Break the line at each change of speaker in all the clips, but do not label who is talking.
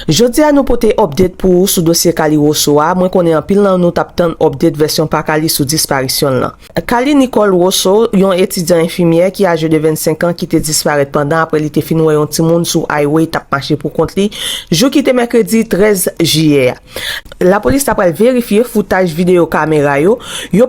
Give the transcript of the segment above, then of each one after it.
Jodi a nou pote update pou sou dosye Kali Rosso a. Mwen konen an pil nan nou tap tan update versyon pa Kali sou disparisyon lan. Kali Nicole Rosso, yon étudiant infirmière qui âgé de 25 ans qui te disparèt pendant après li te fin wè yon timoun sou highway tap marché pour kont li. Jou ki te mercredi 13 juillet. La police apre vérifier footage vidéo caméra yo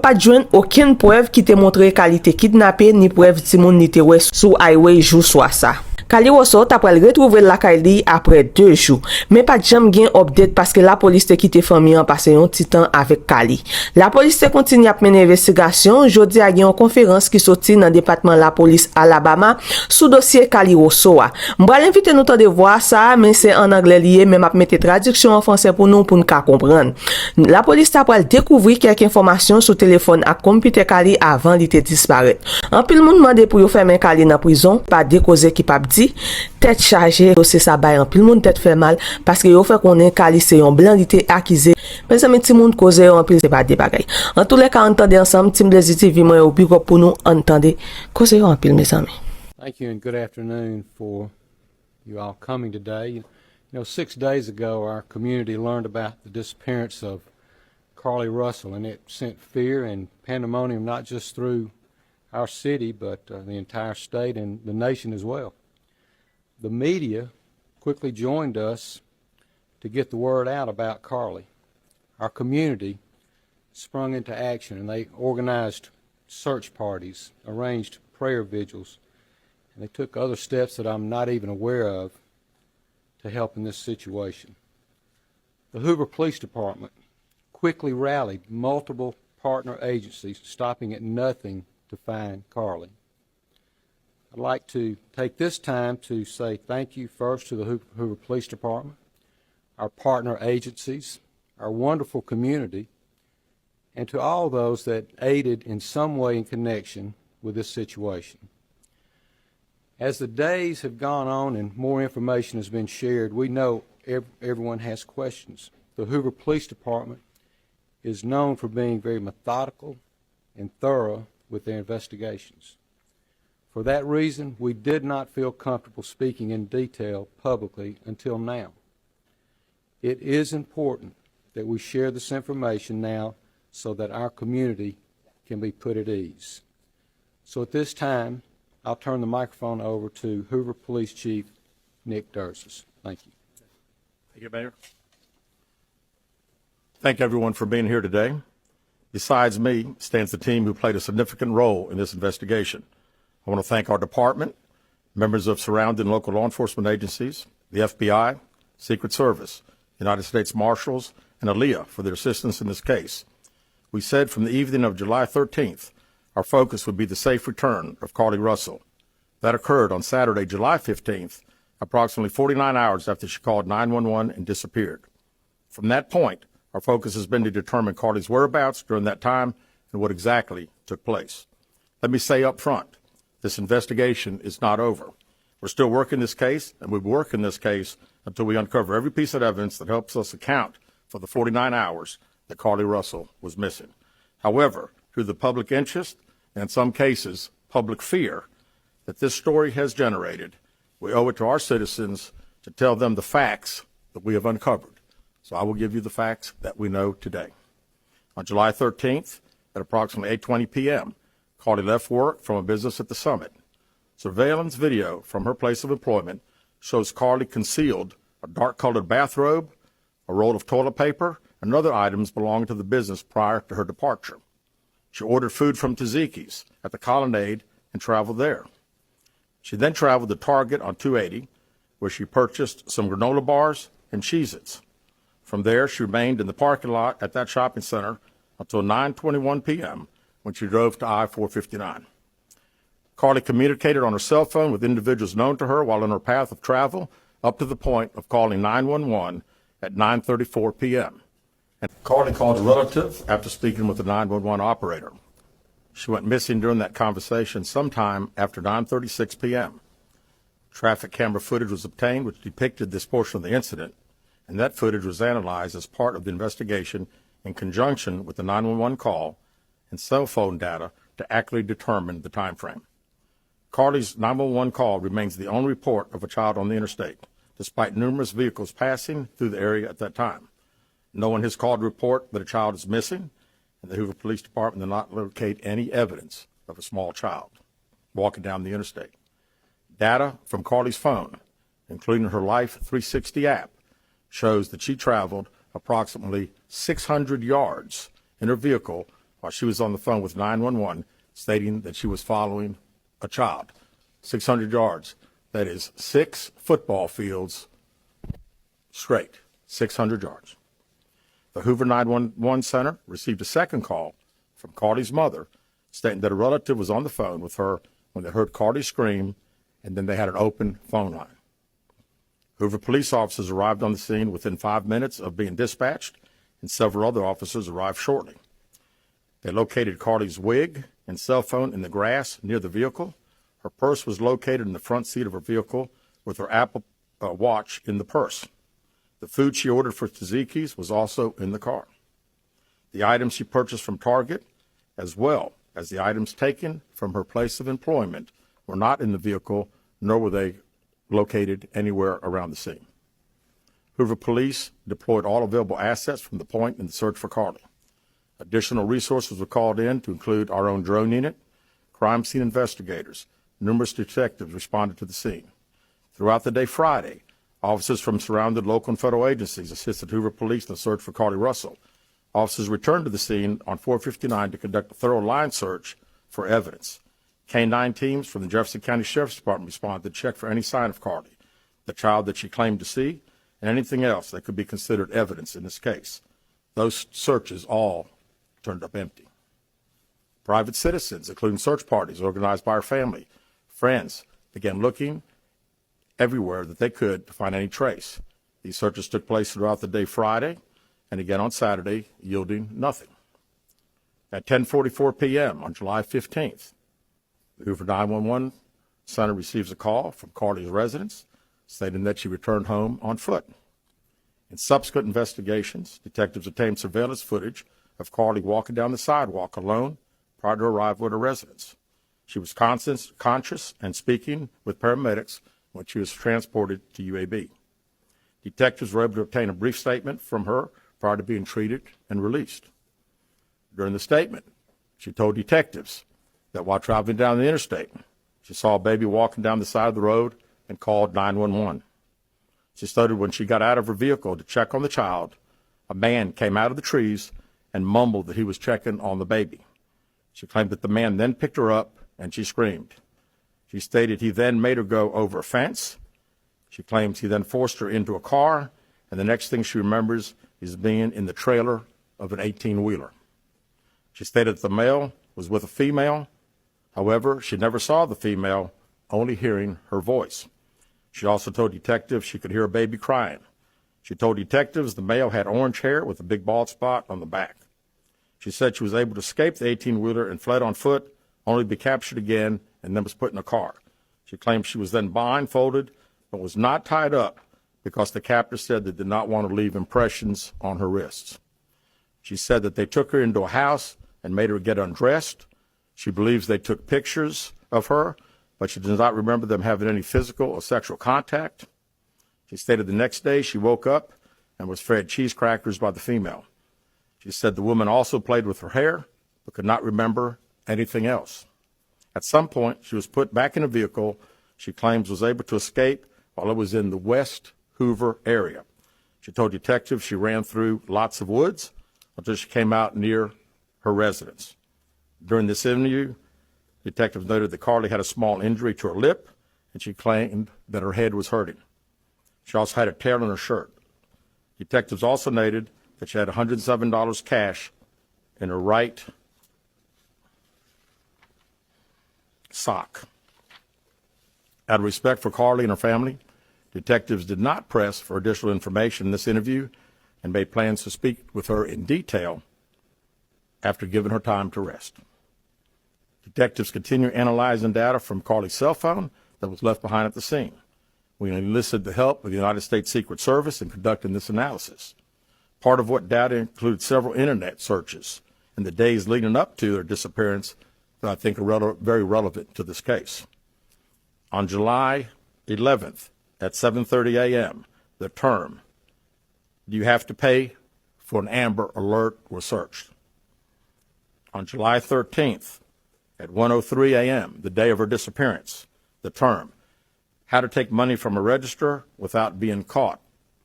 pas jwenn aucune preuve qui te montre Kali te kidnappé ni preuve timoun ni te wè sou highway jou soir ça. Kali Rosso tapre retrouver la Kali après 2 jours. Mais pas jam gen update parce que la police te quitté famille en passé un petit temps avec Kali. La police te continue à mener investigation. Jodi a gen une conférence qui sorti dans département Lapolis Alabama sous dossier Kali Rosso. M'bral invite nous de voir ça mais c'est en anglais lié même à mettre traduction en français pour nous comprendre. La police tapre découvrir quelques informations sur téléphone à computer Kali avant li te disparaître. En pile moun demande pour yo fermer Kali dans prison pas de cause qui pas tête chargée, c'est ça bay en pile monde tête fait mal parce que yo fait connaît Kali c'est un blanc qui accusé. Mais ça met ti monde cause en pile c'est pas des bagailles. En tous les cas entendez ensemble team des TV moi au big up pour nous entendre cause en pile mes amis.
Thank you and good afternoon for you all coming today. You know, 6 days ago our community learned about the disappearance of Carly Russell and it sent fear and pandemonium not just through our city but the entire state and the nation as well. The media quickly joined us to get the word out about Carly. Our community sprung into action and they organized search parties, arranged prayer vigils, and they took other steps that I'm not even aware of to help in this situation. The Hoover Police Department quickly rallied multiple partner agencies, stopping at nothing to find Carly. I'd like to take this time to say thank you first to the Hoover Police Department, our partner agencies, our wonderful community, and to all those that aided in some way in connection with this situation. As the days have gone on and more information has been shared, we know everyone has questions. The Hoover Police Department is known for being very methodical and thorough with their investigations. For that reason, we did not feel comfortable speaking in detail publicly until now. It is important that we share this information now so that our community can be put at ease. So at this time, I'll turn the microphone over to Hoover Police Chief Nick Durzis. Thank you.
Thank you, Mayor. Thank everyone for being here today. Besides me stands the team who played a significant role in this investigation. I want to thank our department, members of surrounding local law enforcement agencies, the FBI, Secret Service, United States Marshals, and ALEA for their assistance in this case. We said from the evening of July 13th, our focus would be the safe return of Carly Russell. That occurred on Saturday, July 15th, approximately 49 hours after she called 911 and disappeared. From that point, our focus has been to determine Carly's whereabouts during that time and what exactly took place. Let me say up front, this investigation is not over. We're still working this case, and we'll be working this case until we uncover every piece of evidence that helps us account for the 49 hours that Carly Russell was missing. However, through the public interest, and in some cases, public fear that this story has generated, we owe it to our citizens to tell them the facts that we have uncovered. So I will give you the facts that we know today. On July 13th, at approximately 8:20 p.m., Carly left work from a business at the Summit. Surveillance video from her place of employment shows Carly concealed a dark-colored bathrobe, a roll of toilet paper, and other items belonging to the business prior to her departure. She ordered food from 𝐁𝐋𝐀𝐙𝐘 at the Colonnade and traveled there. She then traveled to Target on 280, where she purchased some granola bars and Cheez-Its. From there, she remained in the parking lot at that shopping center until 9:21 p.m., when she drove to I-459. Carly communicated on her cell phone with individuals known to her while on her path of travel up to the point of calling 911 at 9:34 p.m. And Carly called a relative after speaking with the 911 operator. She went missing during that conversation sometime after 9:36 p.m. Traffic camera footage was obtained which depicted this portion of the incident, and that footage was analyzed as part of the investigation in conjunction with the 911 call and cell phone data to accurately determine the time frame. Carly's 911 call remains the only report of a child on the interstate. despite numerous vehicles passing through the area at that time. No one has called to report that a child is missing, and the Hoover Police Department did not locate any evidence of a small child walking down the interstate. Data from Carly's phone, including her Life 360 app, shows that she traveled approximately 600 yards in her vehicle while she was on the phone with 911, stating that she was following a child. 600 yards. That is 6 football fields straight. 600 yards. The Hoover 911 Center received a second call from Carly's mother, stating that a relative was on the phone with her when they heard Carly scream, and then they had an open phone line. Hoover police officers arrived on the scene within 5 minutes of being dispatched, and several other officers arrived shortly. They located Carly's wig and cell phone in the grass near the vehicle. Her purse was located in the front seat of her vehicle with her Apple Watch in the purse. The food she ordered for 𝐁𝐋𝐀𝐙𝐘 was also in the car. The items she purchased from Target, as well as the items taken from her place of employment, were not in the vehicle, nor were they located anywhere around the scene. Hoover police deployed all available assets from the point in the search for Carly. Additional resources were called in to include our own drone unit, crime scene investigators. Numerous detectives responded to the scene. Throughout the day Friday, officers from surrounding local and federal agencies assisted Hoover police in the search for Carly Russell. Officers returned to the scene on 459 to conduct a thorough line search for evidence. K-9 teams from the Jefferson County Sheriff's Department responded to check for any sign of Carly, the child that she claimed to see, and anything else that could be considered evidence in this case. Those searches all turned up empty. Private citizens, including search parties organized by her family, friends, began looking everywhere that they could to find any trace. These searches took place throughout the day Friday and again on Saturday, yielding nothing. At 10:44 p.m. on July 15th, the Hoover 911 Center receives a call from Carly's residence stating that she returned home on foot. In subsequent investigations, detectives obtained surveillance footage of Carly walking down the sidewalk alone prior to arrival at her residence. She was conscious and speaking with paramedics when she was transported to UAB. Detectives were able to obtain a brief statement from her prior to being treated and released. During the statement, she told detectives that while traveling down the interstate, she saw a baby walking down the side of the road and called 911. She stated when she got out of her vehicle to check on the child, a man came out of the trees and mumbled that he was checking on the baby. She claimed that the man then picked her up and she screamed. She stated he then made her go over a fence. She claims he then forced her into a car, and the next thing she remembers is being in the trailer of an 18-wheeler. She stated that the male was with a female. However, she never saw the female, only hearing her voice. She also told detectives she could hear a baby crying. She told detectives the male had orange hair with a big bald spot on the back. She said she was able to escape the 18-wheeler and fled on foot, only to be captured again and then was put in a car. She claimed she was then blindfolded but was not tied up because the captor said they did not want to leave impressions on her wrists. She said that they took her into a house and made her get undressed. She believes they took pictures of her, but she does not remember them having any physical or sexual contact. She stated the next day she woke up and was fed cheese crackers by the female. She said the woman also played with her hair, but could not remember anything else. At some point, she was put back in a vehicle she claims was able to escape while it was in the West Hoover area. She told detectives she ran through lots of woods until she came out near her residence. During this interview, detectives noted that Carly had a small injury to her lip, and she claimed that her head was hurting. She also had a tear in her shirt. Detectives also noted that she had $107 cash in her right sock. Out of respect for Carly and her family, detectives did not press for additional information in this interview and made plans to speak with her in detail after giving her time to rest. Detectives continue analyzing data from Carly's cell phone that was left behind at the scene. We enlisted the help of the United States Secret Service in conducting this analysis. Part of what data includes several internet searches in the days leading up to their disappearance that I think are very relevant to this case. On July 11th, at 7:30 a.m., the term, "Do you have to pay for an Amber Alert?" was searched. On July 13th, at 1:03 a.m., the day of her disappearance, the term, "How to take money from a register without being caught,"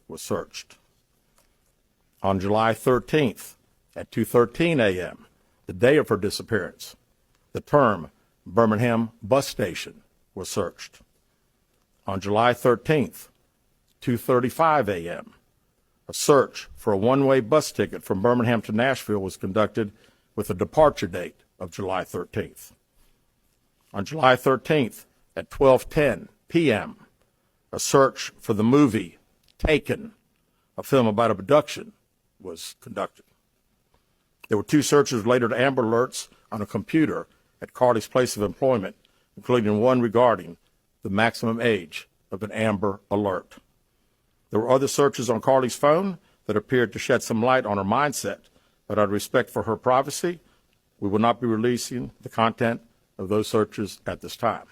was searched. On July 13th, at 2:13 a.m., the day of her disappearance, the term, "Birmingham Bus Station," was searched. On July 13th, 2:35 a.m., a search for a one-way bus ticket from Birmingham to Nashville was conducted with a departure date of July 13th. On July 13th, at 12:10 p.m., a search for the movie Taken, a film about abduction, was conducted. There were 2 searches related to Amber Alerts on a computer at Carly's place of employment, including one regarding the maximum age of an Amber Alert. There were other searches on Carly's phone that appeared to shed some light on her mindset, but out of respect for her privacy, we will not be releasing the content of those searches at this time.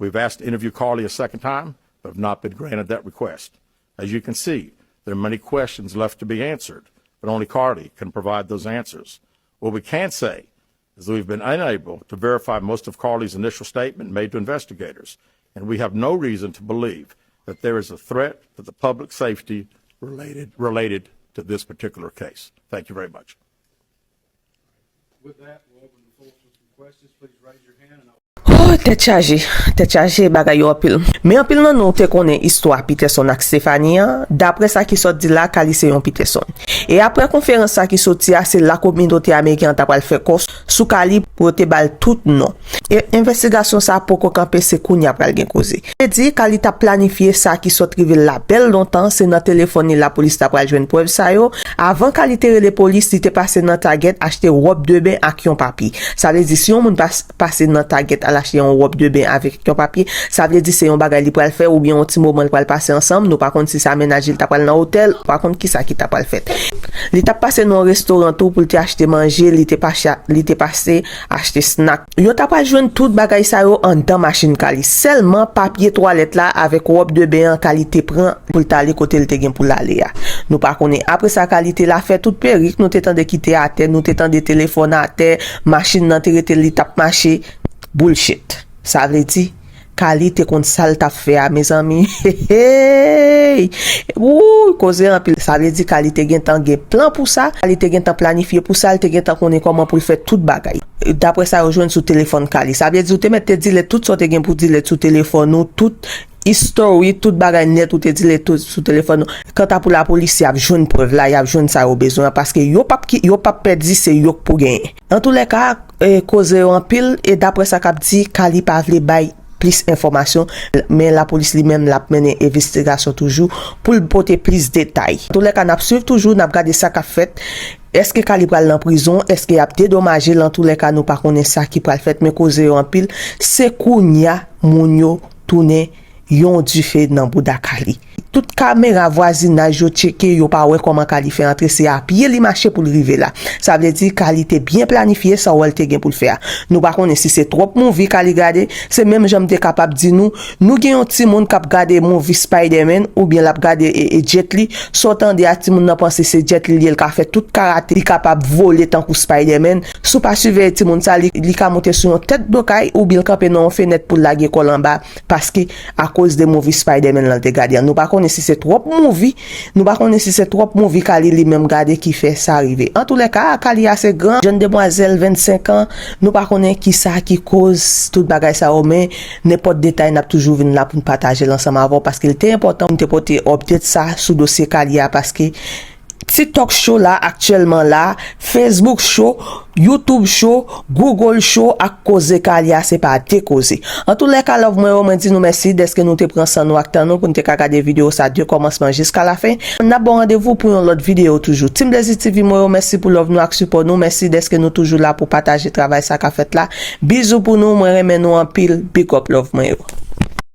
We've asked to interview Carly a second time, but have not been granted that request. As you can see, there are many questions left to be answered, but only Carly can provide those answers. What we can say is that we've been unable to verify most of Carly's initial statement made to investigators, and we have no reason to believe that there is a threat to the public safety related to this particular case. Thank you very much.
With that, we'll open the floor for some questions. Please raise your hand and I'll...
Oh, tête chargé bagay yo pile. Mais en pile nan nou te konnen histoire Peterson ak Stéphanie, d'après ça qui sorti là, Kali c'est yon Peterson. Et après conférence ça qui sorti a, c'est la communauté américaine t'a pral faire course sous Kali pour te bal tout non. Et investigation ça pour ko camper c'est kounya pral gen cause. Et dit Kali t'a planifié ça qui sort rive la belle longtemps, c'est dans téléphone la police t'a pral joindre preuve ça yo. Avant Kali te les police, il te passé dans Target acheter robe de bain ak yon papier. Ça veut dire si on moun passer dans Target à l'acheter une robe de bain avec ton papier, ça veut dire c'est un bagage li pral faire ou bien un petit moment li pral passer ensemble. Nous par contre si ça ménage il t'a pral dans hôtel, par contre qui ça qui t'a pral fait. Li t'a passé dans un restaurant tout pour te acheter manger, li t'es passé acheter snack. Yo t'a pas joindre tout bagage ça yo en dans machine Kali. Seulement papier toilette là avec robe de bain en qualité prend pour t'aller côté le te gen pour l'aller. Nous par contre après sa qualité la fait toute perrique, nous t'étant de quitter à terre, nous t'étant de téléphone à terre, machine nan te rete li t'a marché. Bullshit. Ça veut dire Kali te kon sal t'a fait à mes amis. Ouh, cause en pile. Ça veut dire Kali te gen tan gen plan pour ça. Kali te gen tan planifié pour ça, te gen tan connaît comment pour faire tout bagay. D'après ça rejoindre sur téléphone Kali. Ça veut dire te mettre dire tout ça te gen pour dire sur téléphone ou tout history tout bagay net ou te dire tout sur téléphone. Quand t'as pour la police, y a joindre preuve là, y a joindre ça au besoin parce que yo pas perdu c'est yo pour gagner. En tous les cas, cause en pile et d'après ça qu'a dit Kali pa vle bay plus information mais la police lui-même l'a mené investigation toujours pour porter plus détails. En tous les cas, n'a suivre toujours n'a regarder ça qu'a fait. Est-ce que Kali pral en prison? Est-ce qu'il a dédommagé? Dans tous les cas, nous pas connaît ça qui pral fait mais cause en pile, c'est kounya moun yo tourner yon du fait dans bouda Kali. Toute caméra voisinage yo checké yo pa wè comment Kali fait entrer c'est à pied li marché pour river là. Ça veut dire Kali te bien planifié ça ou elle te gen pour le faire. Nous par contre si c'est trop movie Kali garder, c'est même j'aime te capable dire nous gen un petit monde k'ap garder movie Spider-Man ou bien l'a garder Jet Li, sortant de ti monde n'a penser c'est Jet Li il ka fait tout karaté, li capable voler tant que Spider-Man. Sou pas suivre ti monde ça li ka monter sur une tête d'ocaille ou bien camper dans fenêtre pour laguer col en bas parce que à cause de movie Spider-Man là te garder. Nous par si c'est trop movie, nous pas connaître si c'est trop movie Kali lui-même garder qui fait ça arriver. En tous les cas, Kali assez grand, jeune demoiselle 25 ans, nous pas connaître qui ça qui cause tout bagay ça mais n'importe détail n'a toujours vinn là pour partager l'ensemble avant parce qu'il était important de porter update ça sous dossier Kali parce que TikTok show là actuellement là, Facebook show, YouTube show, Google show à cause Kalia c'est pas te cause. En tous les cas, moi dit nous merci d'être que nous te prend ça nous acteur nous pour te regarder vidéo ça du commencement jusqu'à la fin. On a bon rendez-vous pour une autre vidéo toujours. Team Lazy TV moi merci pour l'offre nous ak support nous, merci d'être que nous toujours là pour partager travail ça qu'a fait là. Bisous pour nous, moi remercie nous en pile, big up love moi.